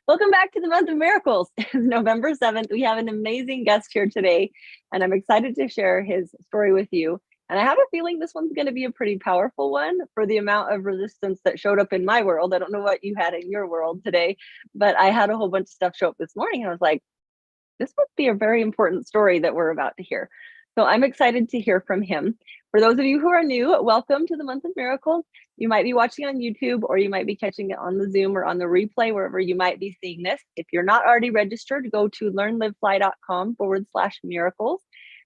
Welcome back to the month of miracles. It's November 7th. We have an amazing guest here today, and I'm excited to share his story with you. And I have a feeling this one's going to be a pretty powerful one for the amount of resistance that showed up in my world. I don't know what you had in your world today, but I had a whole bunch of stuff show up this morning. And I was like, this must be a very important story that we're about to hear. So I'm excited to hear from him. For those of you who are new, welcome to the month of miracles. You might be watching on YouTube, or you might be catching it on the Zoom or on the replay, wherever you might be seeing this. If you're not already registered, go to learnlivefly.com/miracles,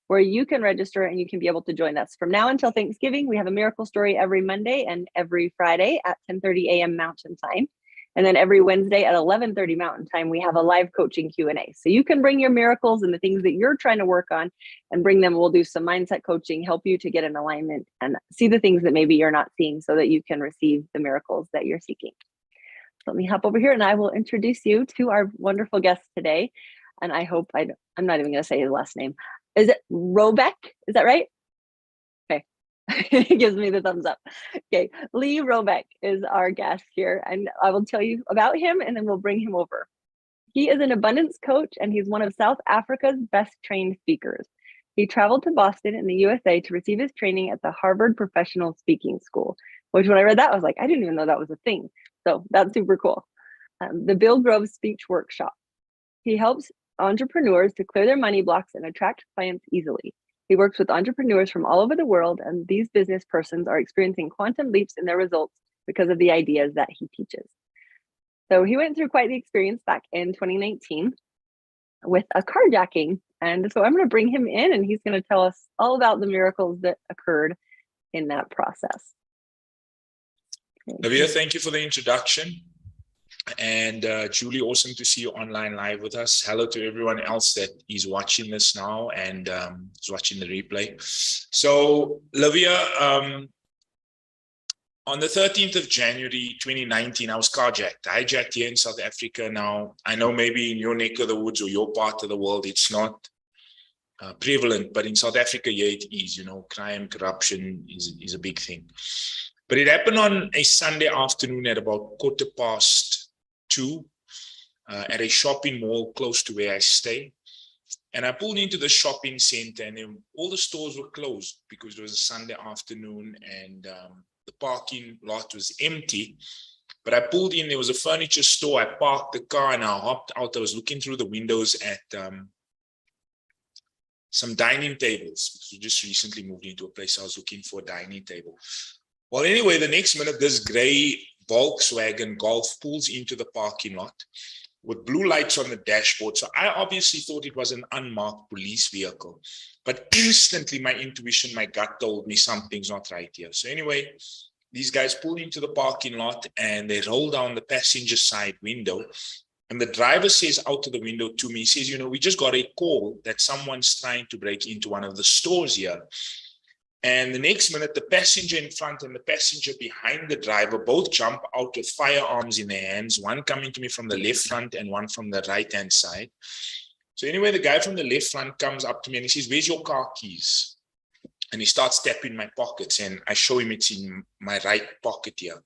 where you can register and you can be able to join us. From now until Thanksgiving, we have a miracle story every Monday and every Friday at 10:30 a.m. Mountain Time. And then every Wednesday at 11:30 Mountain Time, we have a live coaching Q&A. So you can bring your miracles and the things that you're trying to work on and bring them. We'll do some mindset coaching, help you to get in alignment and see the things that maybe you're not seeing so that you can receive the miracles that you're seeking. So let me hop over here and I will introduce you to our wonderful guest today. And I hope I'm not even going to say his last name. Is it Robeck? Is that right? He gives me the thumbs up. Okay, Lee Robeck is our guest here, and I will tell you about him and then we'll bring him over. He is an abundance coach and he's one of South Africa's best trained speakers. He traveled to Boston in the USA to receive his training at the Harvard Professional Speaking School, which when I read that, I was like, I didn't even know that was a thing. So that's super cool. The Bill Groves Speech Workshop. He helps entrepreneurs to clear their money blocks and attract clients easily. He works with entrepreneurs from all over the world, and these business persons are experiencing quantum leaps in their results because of the ideas that he teaches. So he went through quite the experience back in 2019 with a carjacking. And so I'm going to bring him in and he's going to tell us all about the miracles that occurred in that process. Navia, thank you for the introduction. And Julie, awesome to see you online live with us. Hello to everyone else that is watching this now and is watching the replay. So, Livia, on the 13th of January 2019, I was carjacked, hijacked here in South Africa. Now, I know maybe in your neck of the woods or your part of the world, it's not prevalent, but in South Africa, yeah, it is. You know, crime, corruption is a big thing. But it happened on a Sunday afternoon at about 2:15 at a shopping mall close to where I stay. And I pulled into the shopping center and then all the stores were closed because it was a Sunday afternoon and the parking lot was empty. But I pulled in, there was a furniture store. I parked the car and I hopped out. I was looking through the windows at some dining tables because we just recently moved into a place. I was looking for a dining table. Well, anyway, the next minute, this gray Volkswagen Golf pulls into the parking lot with blue lights on the dashboard. So I obviously thought it was an unmarked police vehicle, but instantly my intuition, my gut told me something's not right here. So anyway, these guys pulled into the parking lot and they roll down the passenger side window. And the driver says out of the window to me, he says, you know, we just got a call that someone's trying to break into one of the stores here. And the next minute, the passenger in front and the passenger behind the driver both jump out with firearms in their hands, one coming to me from the left front and one from the right-hand side. So anyway, the guy from the left front comes up to me and he says, where's your car keys? And he starts tapping my pockets and I show him it's in my right pocket here.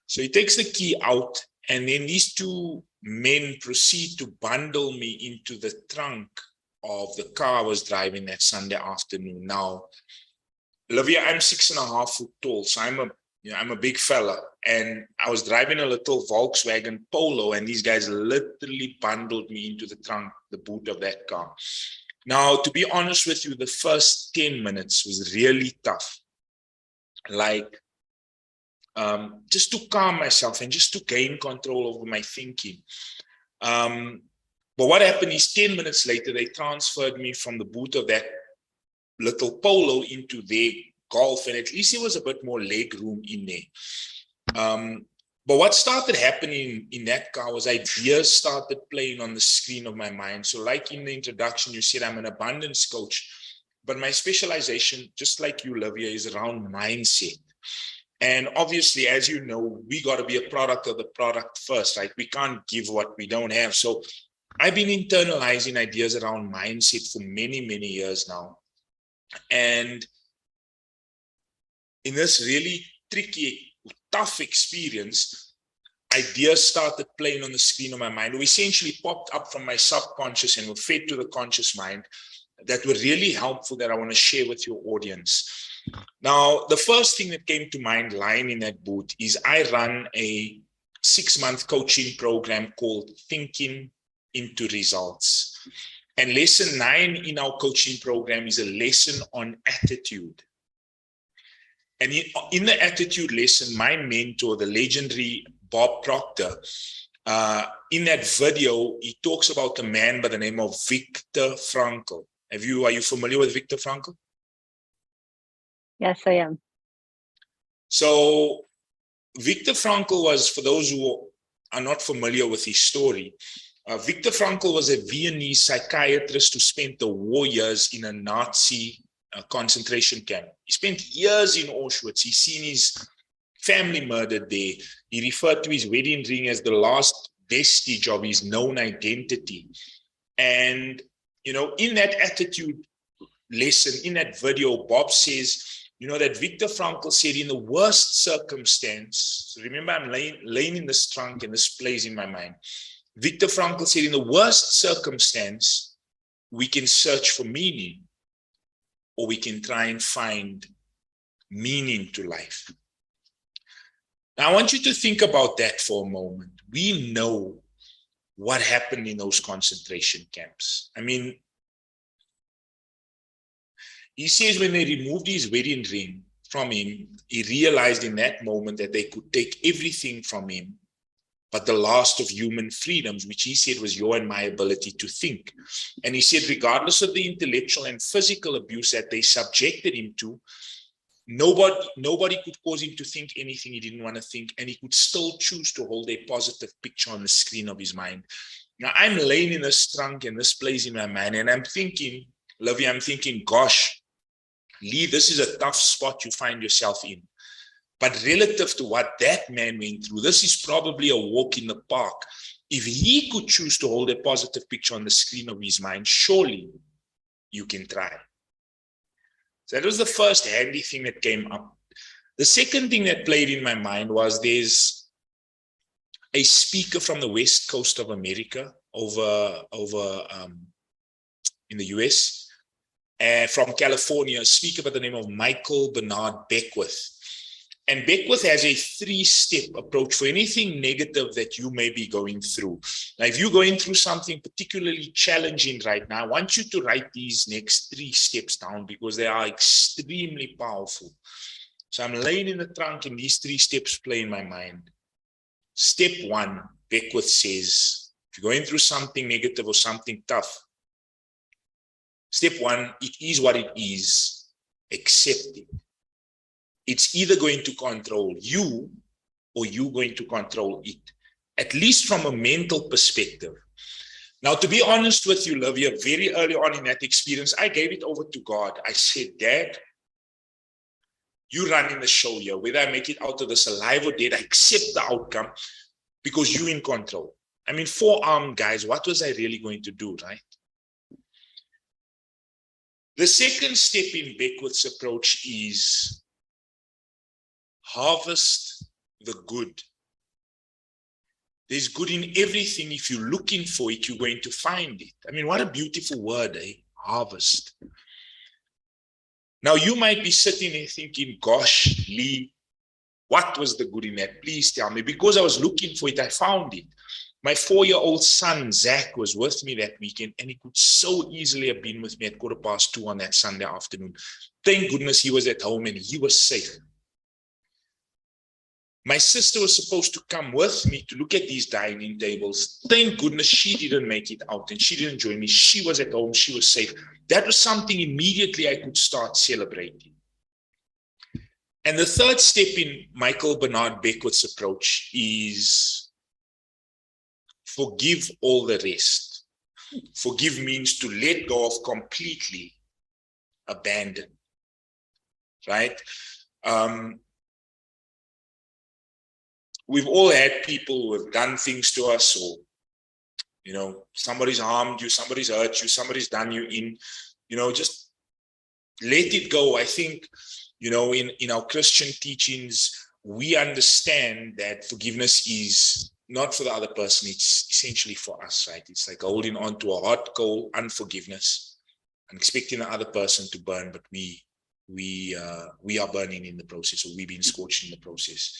So he takes the key out and then these two men proceed to bundle me into the trunk of the car I was driving that Sunday afternoon. Now, Olivia, I'm 6.5 feet tall, so I'm a big fella, and I was driving a little Volkswagen Polo, and these guys literally bundled me into the trunk, the boot of that car. Now, to be honest with you, the first 10 minutes was really tough, like just to calm myself and just to gain control over my thinking. But what happened is 10 minutes later, they transferred me from the boot of that little Polo into their Golf, and at least there was a bit more leg room in there. But what started happening in that car was ideas started playing on the screen of my mind. So like in the introduction, you said I'm an abundance coach, but my specialization, just like you, Livia, is around mindset. And obviously, as you know, we got to be a product of the product first, right? We can't give what we don't have. So I've been internalizing ideas around mindset for many, many years now. And in this really tricky, tough experience, ideas started playing on the screen of my mind, who essentially popped up from my subconscious and were fed to the conscious mind, that were really helpful, that I want to share with your audience. Now, the first thing that came to mind lying in that boot is I run a 6-month coaching program called Thinking into Results. And lesson 9 in our coaching program is a lesson on attitude. And in the attitude lesson, my mentor, the legendary Bob Proctor, in that video, he talks about a man by the name of Viktor Frankl. Are you familiar with Viktor Frankl? Yes, I am. So Viktor Frankl was, for those who are not familiar with his story, Viktor Frankl was a Viennese psychiatrist who spent the war years in a Nazi concentration camp. He spent years in Auschwitz. He's seen his family murdered there. He referred to his wedding ring as the last vestige of his known identity. And, you know, in that attitude lesson, in that video, Bob says, you know, that Viktor Frankl said in the worst circumstance, so remember I'm laying in this trunk and this plays in my mind. Viktor Frankl said in the worst circumstance, we can search for meaning, or we can try and find meaning to life. Now, I want you to think about that for a moment. We know what happened in those concentration camps. I mean, he says when they removed his wedding ring from him, he realized in that moment that they could take everything from him, but the last of human freedoms, which he said was your and my ability to think. And he said, regardless of the intellectual and physical abuse that they subjected him to, nobody could cause him to think anything he didn't want to think, and he could still choose to hold a positive picture on the screen of his mind. Now, I'm laying in this trunk and this plays in my mind, and I'm thinking, Livia, gosh, Lee, this is a tough spot you find yourself in. But relative to what that man went through, this is probably a walk in the park. If he could choose to hold a positive picture on the screen of his mind, surely you can try. So that was the first handy thing that came up. The second thing that played in my mind was there's a speaker from the West Coast of America over in the US, from California, a speaker by the name of Michael Bernard Beckwith. And Beckwith has a 3-step approach for anything negative that you may be going through. Now, if you're going through something particularly challenging right now, I want you to write these next 3 steps down because they are extremely powerful. So I'm laying in the trunk and these 3 steps play in my mind. Step 1, Beckwith says, if you're going through something negative or something tough, step 1, it is what it is. Accept it. It's either going to control you or you're going to control it, at least from a mental perspective. Now, to be honest with you, Livia, very early on in that experience, I gave it over to God. I said, Dad, you running the show here, whether I make it out of this alive or dead, I accept the outcome because you're in control. I mean, 4-armed guys, what was I really going to do, right? The second step in Beckwith's approach is harvest the good. There's good in everything. If you're looking for it, you're going to find it. I mean, what a beautiful word, eh? Harvest. Now, you might be sitting there thinking, gosh, Lee, what was the good in that? Please tell me. Because I was looking for it, I found it. My 4-year-old son, Zach, was with me that weekend, and he could so easily have been with me at 2:15 on that Sunday afternoon. Thank goodness he was at home and he was safe. My sister was supposed to come with me to look at these dining tables. Thank goodness she didn't make it out and she didn't join me. She was at home. She was safe. That was something immediately I could start celebrating. And the third step in Michael Bernard Beckwith's approach is forgive all the rest. Forgive means to let go of completely, abandon, right? We've all had people who have done things to us, or, you know, somebody's harmed you, somebody's hurt you, somebody's done you in, you know, just let it go. I think, you know, in our Christian teachings, we understand that forgiveness is not for the other person, it's essentially for us, right? It's like holding on to a hot coal, unforgiveness, and expecting the other person to burn, but we are burning in the process, or we've been scorched in the process.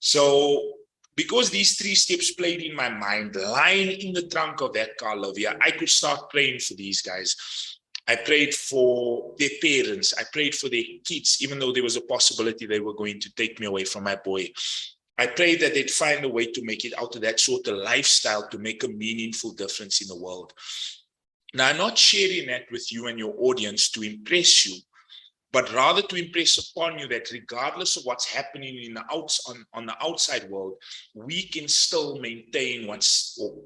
So because these 3 steps played in my mind, lying in the trunk of that car, Olivia, I could start praying for these guys. I prayed for their parents. I prayed for their kids, even though there was a possibility they were going to take me away from my boy. I prayed that they'd find a way to make it out of that sort of lifestyle to make a meaningful difference in the world. Now, I'm not sharing that with you and your audience to impress you, but rather to impress upon you that regardless of what's happening in the on the outside world, we can still maintain or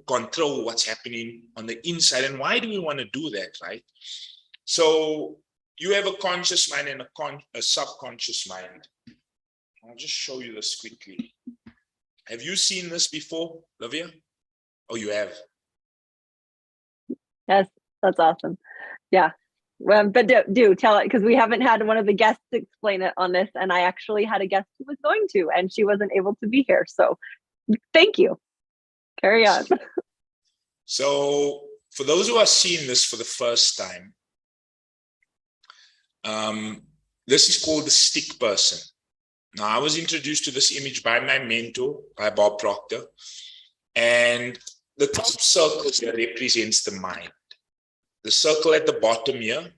control what's happening on the inside. And why do we want to do that, right? So you have a conscious mind and a subconscious mind. I'll just show you this quickly. Have you seen this before, Livia? Oh, you have? Yes, that's awesome. Yeah. Well, but do tell it, because we haven't had one of the guests explain it on this, and I actually had a guest who was going to, and she wasn't able to be here. So thank you. Carry on. So for those who are seeing this for the first time, this is called the stick person. Now, I was introduced to this image by my mentor, by Bob Proctor, and the top circle here represents the mind. The circle at the bottom here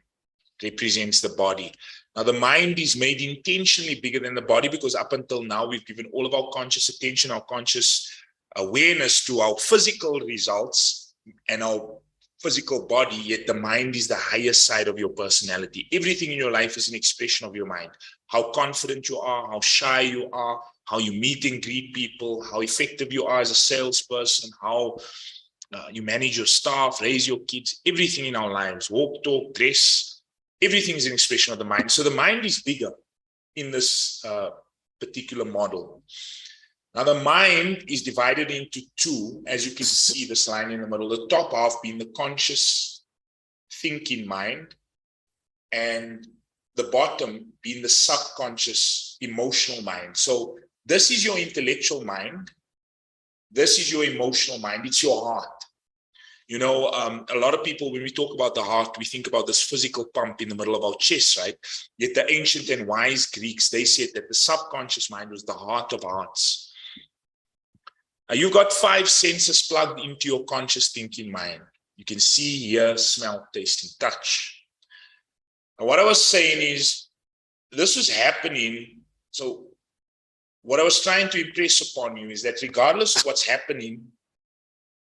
represents the body. Now, the mind is made intentionally bigger than the body because up until now, we've given all of our conscious attention, our conscious awareness to our physical results and our physical body, yet the mind is the highest side of your personality. Everything in your life is an expression of your mind. How confident you are, how shy you are, how you meet and greet people, how effective you are as a salesperson, how you manage your staff, raise your kids, everything in our lives, walk, talk, dress, everything is an expression of the mind. So the mind is bigger in this particular model. Now, the mind is divided into 2, as you can see this line in the middle, the top half being the conscious thinking mind, and the bottom being the subconscious emotional mind. So this is your intellectual mind. This is your emotional mind. It's your heart. You know, a lot of people, when we talk about the heart, we think about this physical pump in the middle of our chest, right? Yet the ancient and wise Greeks, they said that the subconscious mind was the heart of hearts. You've got 5 senses plugged into your conscious thinking mind. You can see, hear, smell, taste, and touch. Now, what I was saying is, this was happening. So what I was trying to impress upon you is that regardless of what's happening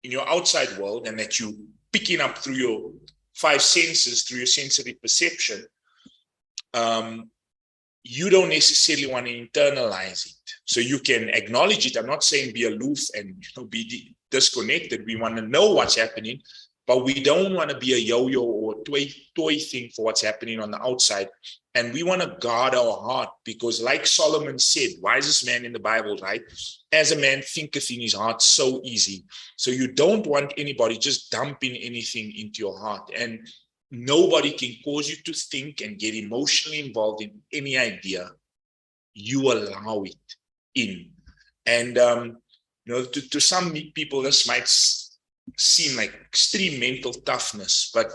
in your outside world, and that you picking up through your 5 senses, through your sensory perception, you don't necessarily want to internalize it. So you can acknowledge it. I'm not saying be aloof and be disconnected. We want to know what's happening, but we don't want to be a yo-yo or toy thing for what's happening on the outside. And we want to guard our heart, because like Solomon said, wisest man in the Bible, right? As a man thinketh in his heart, so easy. So you don't want anybody just dumping anything into your heart. And nobody can cause you to think and get emotionally involved in any idea. You allow it in. And, to some people, this might seem like extreme mental toughness, but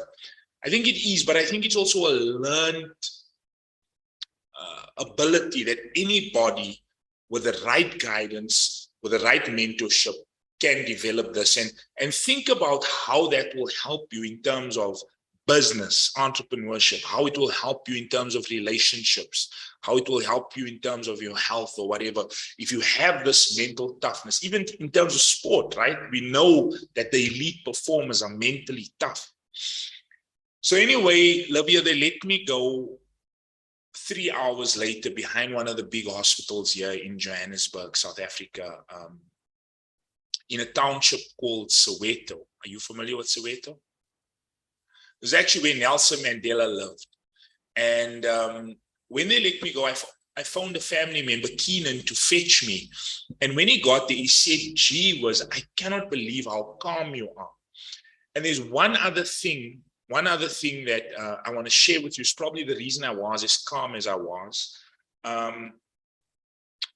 I think it is. But I think it's also a learned ability that anybody with the right guidance, with the right mentorship, can develop this. And think about how that will help you in terms of business, entrepreneurship, how it will help you in terms of relationships, how it will help you in terms of your health or whatever. If you have this mental toughness, even in terms of sport, right? We know that the elite performers are mentally tough. So anyway, Livia, they let me go 3 hours later behind one of the big hospitals here in Johannesburg, South Africa, in a township called Soweto. Are you familiar with Soweto? It was actually where Nelson Mandela lived. And when they let me go, I phoned a family member, Keenan, to fetch me. And when he got there, he said, "Gee whiz, I cannot believe how calm you are." And there's one other thing that I want to share with you. Is probably the reason I was as calm as I was.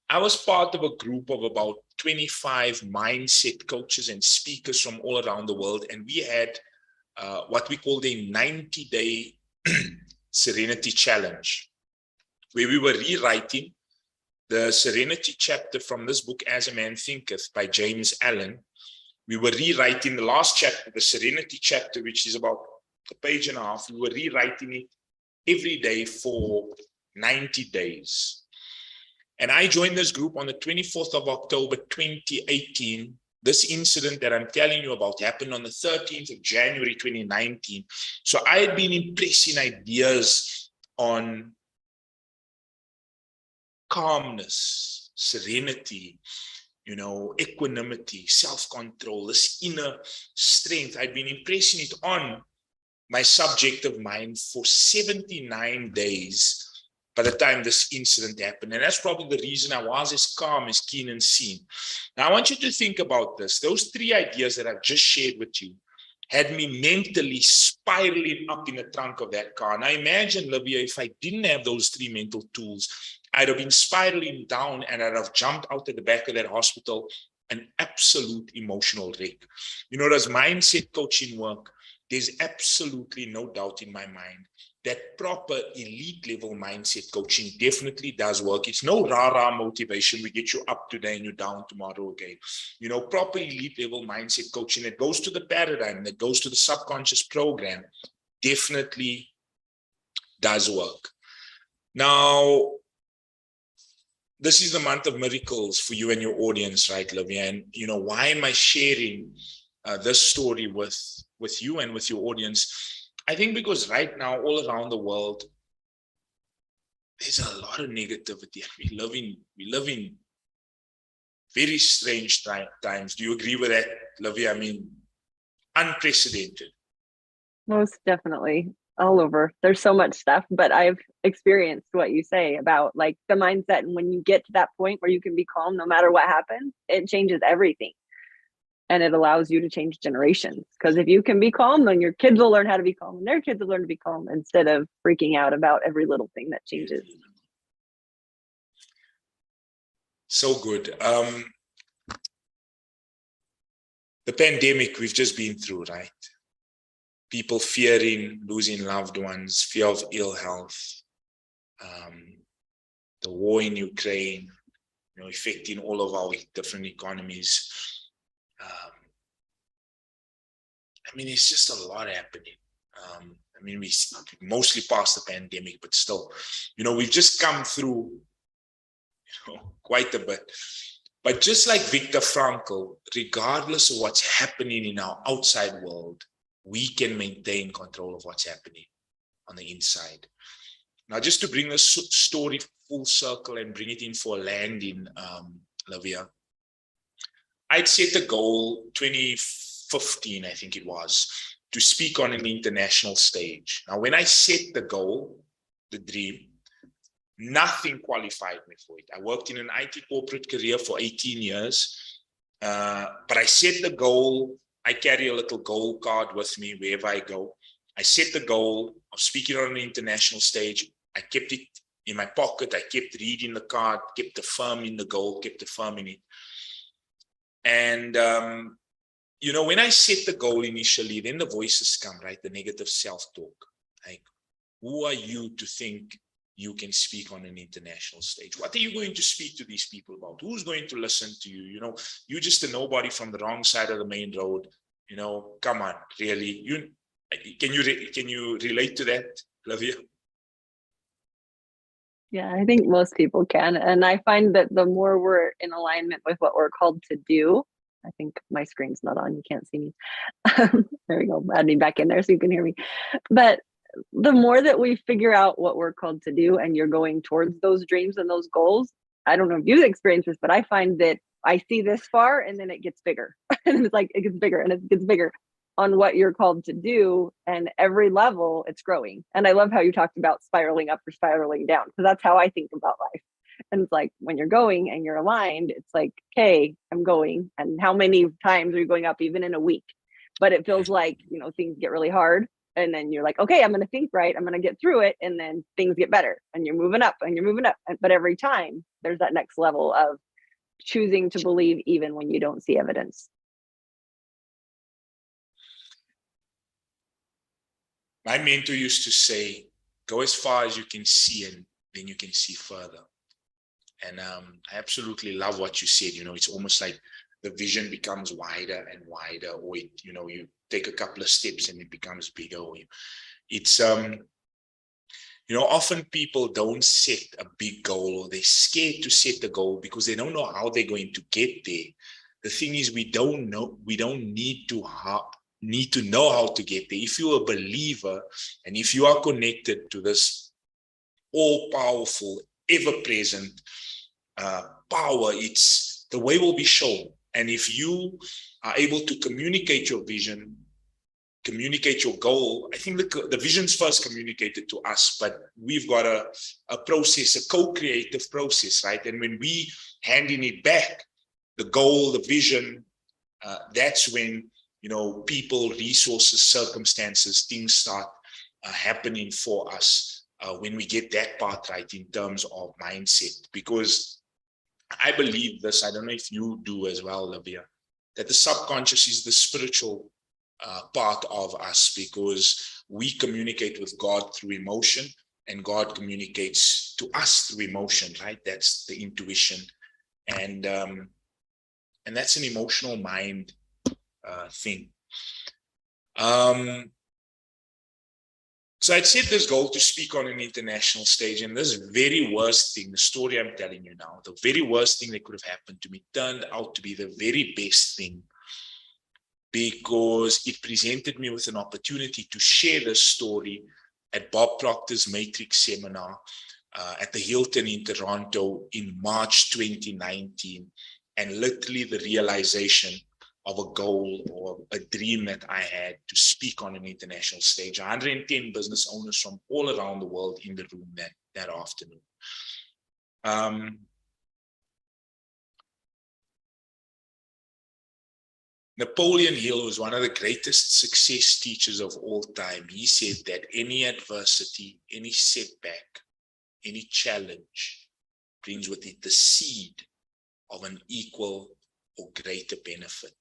I was part of a group of about 25 mindset coaches and speakers from all around the world. And we had what we called a 90-day Serenity Challenge, where we were rewriting the Serenity chapter from this book, As a Man Thinketh, by James Allen. We were rewriting the last chapter, the Serenity chapter, which is about a page and a half. We were rewriting it every day for 90 days. And I joined this group on the 24th of October, 2018. This incident that I'm telling you about happened on the 13th of January, 2019. So I had been impressing ideas on calmness, serenity, equanimity, self-control, this inner strength. I'd been impressing it on my subjective mind for 79 days by the time this incident happened. And that's probably the reason I was as calm, as keen and seen. Now, I want you to think about this. Those three ideas that I've just shared with you had me mentally spiraling up in the trunk of that car. Now, imagine, Livia, if I didn't have those three mental tools, I'd have been spiraling down and I'd have jumped out at the back of that hospital, an absolute emotional wreck. Does mindset coaching work? There's absolutely no doubt in my mind that proper elite level mindset coaching definitely does work. It's no rah-rah motivation. We get you up today and you're down tomorrow again. Proper elite level mindset coaching that goes to the paradigm, that goes to the subconscious program, definitely does work. Now, this is the month of miracles for you and your audience, right, Livia? And, why am I sharing this story with you and with your audience? I think because right now, all around the world, there's a lot of negativity. We live in very strange times. Do you agree with that, Livia? I mean, unprecedented. Most definitely. All over. There's so much stuff, but I've experienced what you say about like the mindset. And when you get to that point where you can be calm no matter what happens, it changes everything. And it allows you to change generations. Because if you can be calm, then your kids will learn how to be calm and their kids will learn to be calm instead of freaking out about every little thing that changes. So good. The pandemic we've just been through, right? People fearing losing loved ones, fear of ill health, the war in Ukraine, affecting all of our different economies. It's just a lot happening. We mostly passed the pandemic, but still, we've just come through, quite a bit. But just like Viktor Frankl, regardless of what's happening in our outside world, we can maintain control of what's happening on the inside. Now, just to bring the story full circle and bring it in for a landing, Livia, I'd set a goal 2015, I think it was, to speak on an international stage. Now, when I set the goal, the dream, nothing qualified me for it. I worked in an IT corporate career for 18 years, but I set the goal. I carry a little goal card with me wherever I go. I set the goal of speaking on an international stage. I kept it in my pocket. I kept reading the card, kept affirming the goal, kept affirming it. And, when I set the goal initially, then the voices come, right? The negative self-talk. Like, who are you to think you can speak on an international stage? What are you going to speak to these people about? Who's going to listen to you? You're just a nobody from the wrong side of the main road. Come on, really? Can you relate to that, Livia? Yeah, I think most people can. And I find that the more we're in alignment with what we're called to do, I think my screen's not on, you can't see me. There we go, add me back in there so you can hear me. But the more that we figure out what we're called to do and you're going towards those dreams and those goals, I don't know if you've experienced this, but I find that I see this far and then it gets bigger. And it's like, it gets bigger and it gets bigger on what you're called to do. And every level it's growing. And I love how you talked about spiraling up or spiraling down, because that's how I think about life. And it's like when you're going and you're aligned, it's like, okay, I'm going. And how many times are you going up even in a week? But it feels like, things get really hard And then you're like, okay, I'm going to think right. I'm going to get through it. And then things get better and you're moving up and you're moving up. But every time there's that next level of choosing to believe even when you don't see evidence. My mentor used to say, go as far as you can see and then you can see further. And I absolutely love what you said. It's almost like the vision becomes wider and wider, or you take a couple of steps and it becomes bigger. It's often people don't set a big goal, or they're scared to set the goal because they don't know how they're going to get there. The thing is, we don't need to know how to get there. If you're a believer and if you are connected to this all-powerful, ever-present power, it's the way will be shown. And if you are able to communicate your vision, communicate your goal, I think the vision's first communicated to us, but we've got a process, a co-creative process, right? And when we handing it back, the goal, the vision, that's when people, resources, circumstances, things start happening for us when we get that part right in terms of mindset. Because I believe this, I don't know if you do as well, Olivia, that the subconscious is the spiritual part of us, because we communicate with God through emotion and God communicates to us through emotion, right? That's the intuition. And that's an emotional mind thing. So I'd set this goal to speak on an international stage, and this very worst thing, the story I'm telling you now, the very worst thing that could have happened to me turned out to be the very best thing, because it presented me with an opportunity to share this story at Bob Proctor's Matrix seminar at the Hilton in Toronto in March 2019. And literally the realization of a goal or a dream that I had to speak on an international stage. 110 business owners from all around the world in the room that afternoon. Napoleon Hill was one of the greatest success teachers of all time. He said that any adversity, any setback, any challenge brings with it the seed of an equal or greater benefit.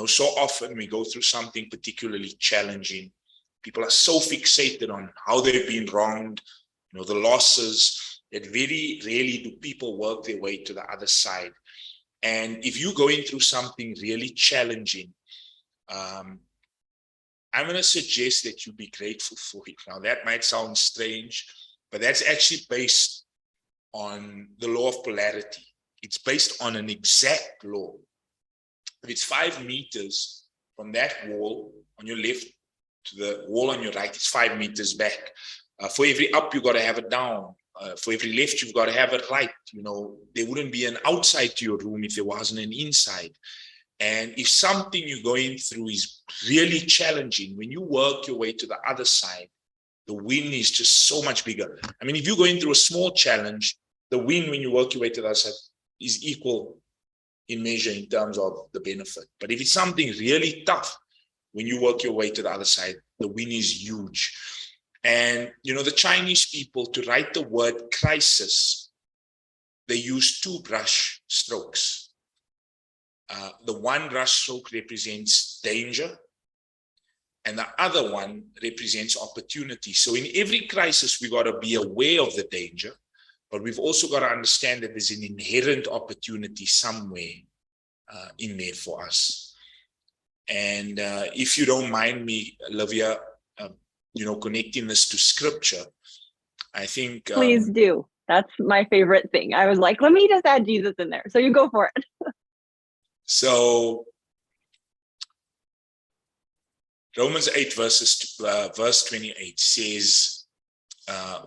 So often we go through something particularly challenging. People are so fixated on how they've been wronged, the losses, that very rarely do people work their way to the other side. And if you're going through something really challenging, I'm going to suggest that you be grateful for it. Now, that might sound strange, but that's actually based on the law of polarity. It's based on an exact law. If it's 5 meters from that wall on your left to the wall on your right, it's 5 meters back. For every up, you've got to have a down. For every left, you've got to have a right. There wouldn't be an outside to your room if there wasn't an inside. And if something you're going through is really challenging, when you work your way to the other side, the win is just so much bigger. I mean, if you're going through a small challenge, the win when you work your way to the other side is equal in measure in terms of the benefit. But if it's something really tough, when you work your way to the other side, the win is huge. And, the Chinese people, to write the word crisis, they use 2 brush strokes. The one brush stroke represents danger, and the other one represents opportunity. So in every crisis, we got to be aware of the danger, but we've also got to understand that there's an inherent opportunity somewhere in there for us. And if you don't mind me, Olivia, connecting this to scripture, I think... Please do. That's my favorite thing. I was like, let me just add Jesus in there. So you go for it. So Romans 8 verse 28 says,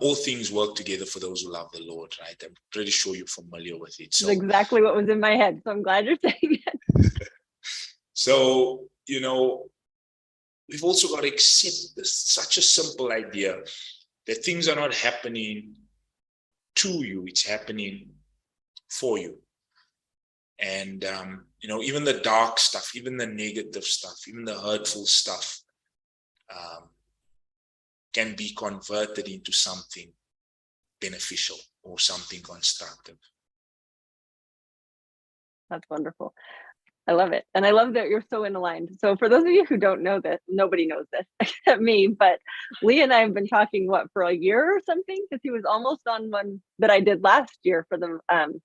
all things work together for those who love the Lord, right? I'm pretty sure you're familiar with it. So that's exactly what was in my head. So I'm glad you're saying it. So, we've also got to accept this, such a simple idea that things are not happening to you, it's happening for you. And, even the dark stuff, even the negative stuff, even the hurtful stuff, can be converted into something beneficial or something constructive. That's wonderful. I love it. And I love that you're so in aligned. So for those of you who don't know this, nobody knows this except me, but Lee and I have been talking, for a year or something? Because he was almost on one that I did last year for the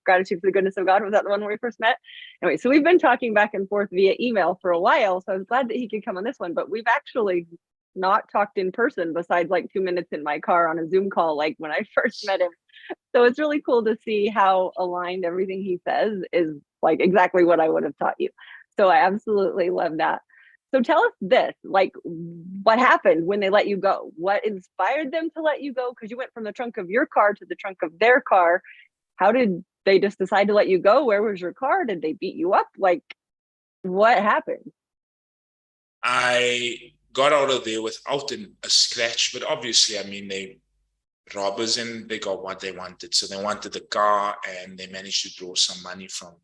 Gratitude for the Goodness of God. Was that the one where we first met? Anyway, so we've been talking back and forth via email for a while. So I was glad that he could come on this one, but we've actually not talked in person besides like 2 minutes in my car on a Zoom call, like when I first met him. So it's really cool to see how aligned everything he says is, like exactly what I would have taught you. So I absolutely love that. So tell us this, like what happened when they let you go? What inspired them to let you go? Because you went from the trunk of your car to the trunk of their car. How did they just decide to let you go? Where was your car? Did they beat you up? Like what happened? I got out of there without a scratch, but obviously, I mean, they robbers and they got what they wanted. So they wanted the car, and they managed to draw some money from,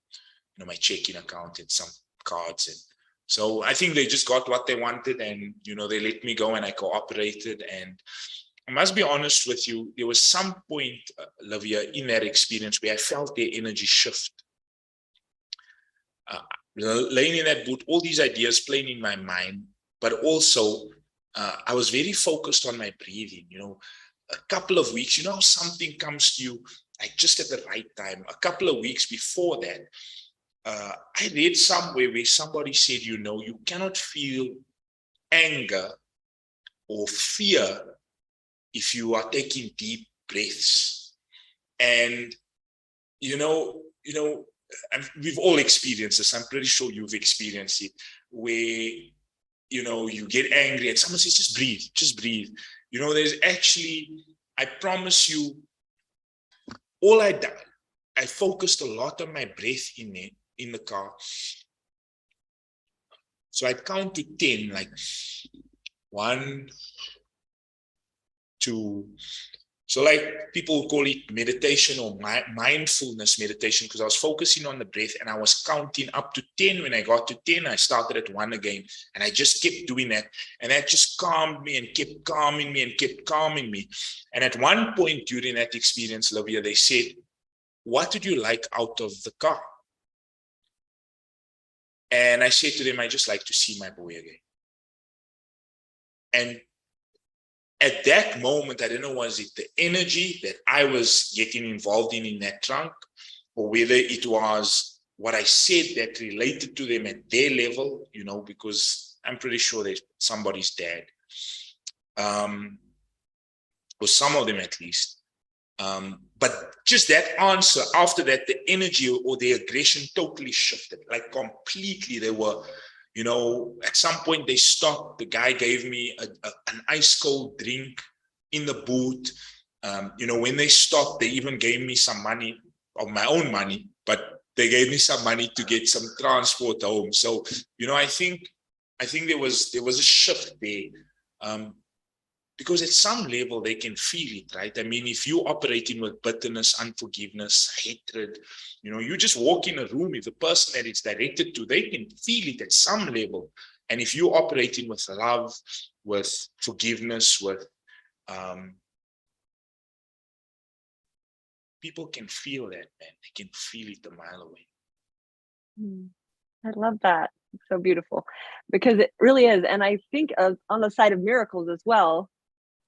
my checking account and some cards. And so I think they just got what they wanted, and, they let me go and I cooperated. And I must be honest with you, there was some point, Olivia, in that experience where I felt their energy shift. Laying in that boot, all these ideas playing in my mind, but also I was very focused on my breathing. A couple of weeks, how something comes to you like just at the right time. A couple of weeks before that, I read somewhere where somebody said, you cannot feel anger or fear if you are taking deep breaths. And, we've all experienced this. I'm pretty sure you've experienced it, where, you get angry and someone says, just breathe. There's actually, I promise you, all I did, I focused a lot on my breath in the car. So I'd count to 10, like 1, 2. So like people call it meditation or mindfulness meditation, because I was focusing on the breath and I was counting up to 10. When I got to 10, I started at 1 again, and I just kept doing that. And that just calmed me and kept calming me and kept calming me. And at one point during that experience, Olivia, they said, what did you like out of the car? And I said to them, I just like to see my boy again. And at that moment, I don't know, was it the energy that I was getting involved in that trunk, or whether it was what I said that related to them at their level, because I'm pretty sure they're somebody's dad, or some of them at least. But just that answer, after that, the energy or the aggression totally shifted, like completely. They were, at some point they stopped. The guy gave me an ice cold drink in the boot. When they stopped, they even gave me some money, of my own money, but they gave me some money to get some transport home. So, I think there was a shift there. Because at some level they can feel it, right? I mean, if you're operating with bitterness, unforgiveness, hatred, you just walk in a room, if the person that it's directed to, they can feel it at some level. And if you're operating with love, with forgiveness, with people can feel that, man. They can feel it a mile away. I love that. It's so beautiful, because it really is. And I think on the side of miracles as well,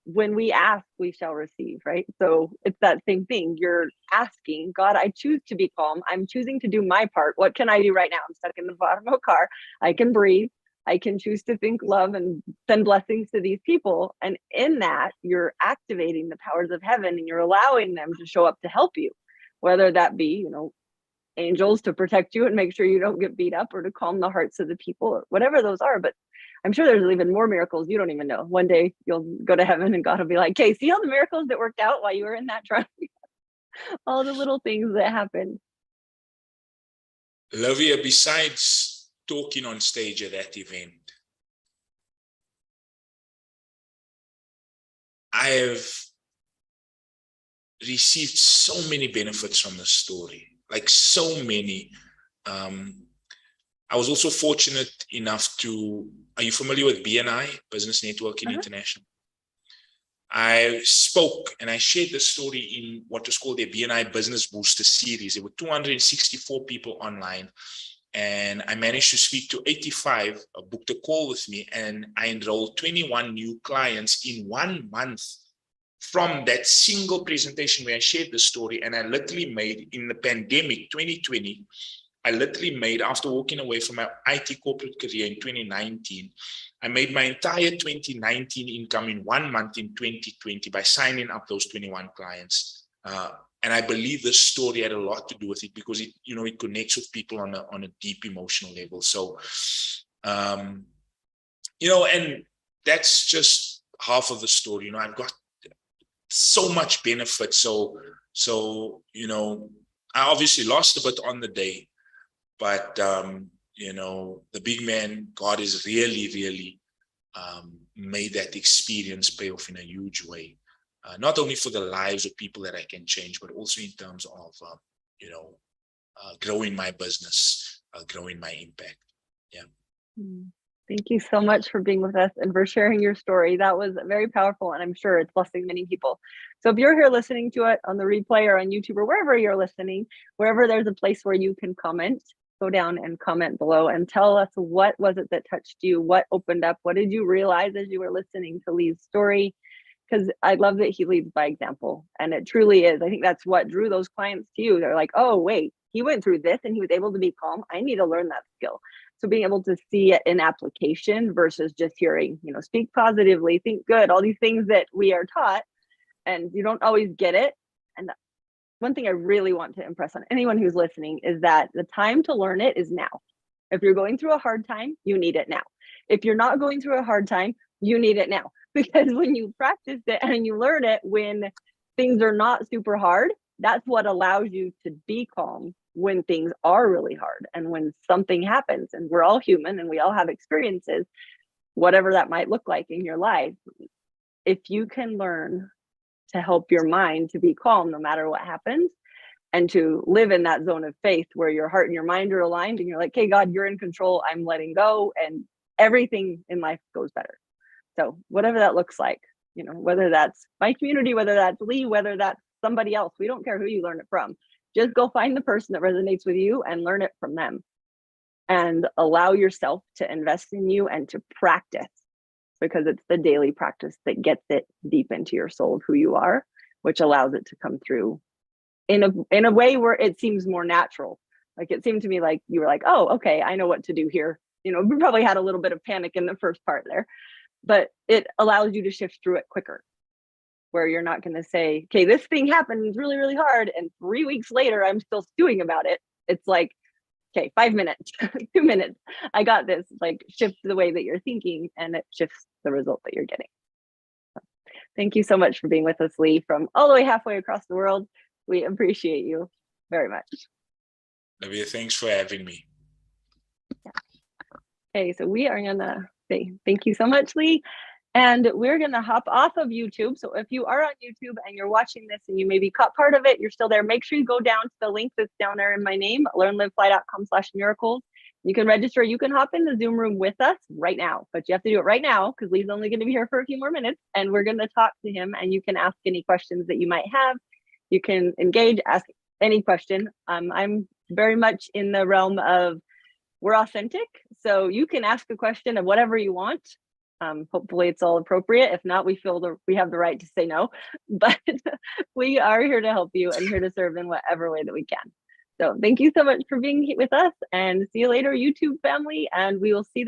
when we ask, we shall receive, right? So it's that same thing. You're asking, God, I choose to be calm. I'm choosing to do my part. What can I do right now? I'm stuck in the bottom of a car. I can breathe. I can choose to think love and send blessings to these people. And in that, you're activating the powers of heaven, and you're allowing them to show up to help you, whether that be, angels to protect you and make sure you don't get beat up, or to calm the hearts of the people, or whatever those are. But I'm sure there's even more miracles you don't even know. One day you'll go to heaven and God will be like, okay, see all the miracles that worked out while you were in that trunk? All the little things that happened. Olivia, besides talking on stage at that event, I have received so many benefits from the story, like so many. I was also fortunate enough to, are you familiar with BNI, Business Networking International? I spoke and I shared the story in what was called the BNI Business Booster series. There were 264 people online, and I managed to speak to 85, booked a call with me, and I enrolled 21 new clients in 1 month from that single presentation where I shared the story. And I literally made, in the pandemic 2020, I literally made, after walking away from my IT corporate career in 2019, I made my entire 2019 income in 1 month in 2020 by signing up those 21 clients. And I believe this story had a lot to do with it, because it, you know, it connects with people on a deep emotional level. So, you know, and that's just half of the story. You know, I've got so much benefit. So, you know, I obviously lost a bit on the day, but, you know, the big man, God, is really made that experience pay off in a huge way. Not only for the lives of people that I can change, but also in terms of, you know, growing my business, growing my impact. Yeah. Thank you so much for being with us and for sharing your story. That was very powerful, and I'm sure it's blessing many people. So if you're here listening to it on the replay or on YouTube or wherever you're listening, wherever there's a place where you can comment, go down and comment below and tell us, what was it that touched you? What opened up? What did you realize as you were listening to Lee's story? Because I love that he leads by example, and it truly is. I think that's what drew those clients to you. They're like, oh, wait, he went through this and he was able to be calm. I need to learn that skill. So being able to see it in application versus just hearing, you know, speak positively, think good, all these things that we are taught, and you don't always get it. And one thing I really want to impress on anyone who's listening is that the time to learn it is now. If you're going through a hard time, you need it now. If you're not going through a hard time, you need it now. Because when you practice it and you learn it when things are not super hard, that's what allows you to be calm when things are really hard and when something happens. And we're all human and we all have experiences, whatever that might look like in your life. If you can learn to help your mind to be calm no matter what happens, and to live in that zone of faith where your heart and your mind are aligned and you're like, hey, God, you're in control, I'm letting go, and everything in life goes better. So whatever that looks like, you know, whether that's my community, whether that's Lee, whether that's somebody else, we don't care who you learn it from. Just go find the person that resonates with you and learn it from them, and allow yourself to invest in you and to practice, because it's the daily practice that gets it deep into your soul of who you are, which allows it to come through in a way where it seems more natural. Like it seemed to me like you were like, oh, okay, I know what to do here. You know, we probably had a little bit of panic in the first part there, but it allows you to shift through it quicker, where you're not going to say, okay, this thing happened, it's really, really hard, and 3 weeks later, I'm still stewing about it. It's like, okay, 5 minutes, 2 minutes, I got this. Like, shift the way that you're thinking, and it shifts the result that you're getting. So, thank you so much for being with us, Lee, from all the way halfway across the world. We appreciate you very much. Olivia, thanks for having me. Yeah. Okay, so we are gonna say thank you so much, Lee. And we're gonna hop off of YouTube. So if you are on YouTube and you're watching this and you maybe caught part of it, you're still there, make sure you go down to the link that's down there in my name, learnlivefly.com/miracles. You can register, you can hop in the Zoom room with us right now, but you have to do it right now because Lee's only gonna be here for a few more minutes, and we're gonna talk to him, and you can ask any questions that you might have. You can engage, ask any question. I'm very much in the realm of we're authentic. So you can ask a question of whatever you want. Hopefully it's all appropriate. If not, we feel we have the right to say no, but we are here to help you and here to serve in whatever way that we can. So thank you so much for being with us, and see you later, YouTube family, and we will see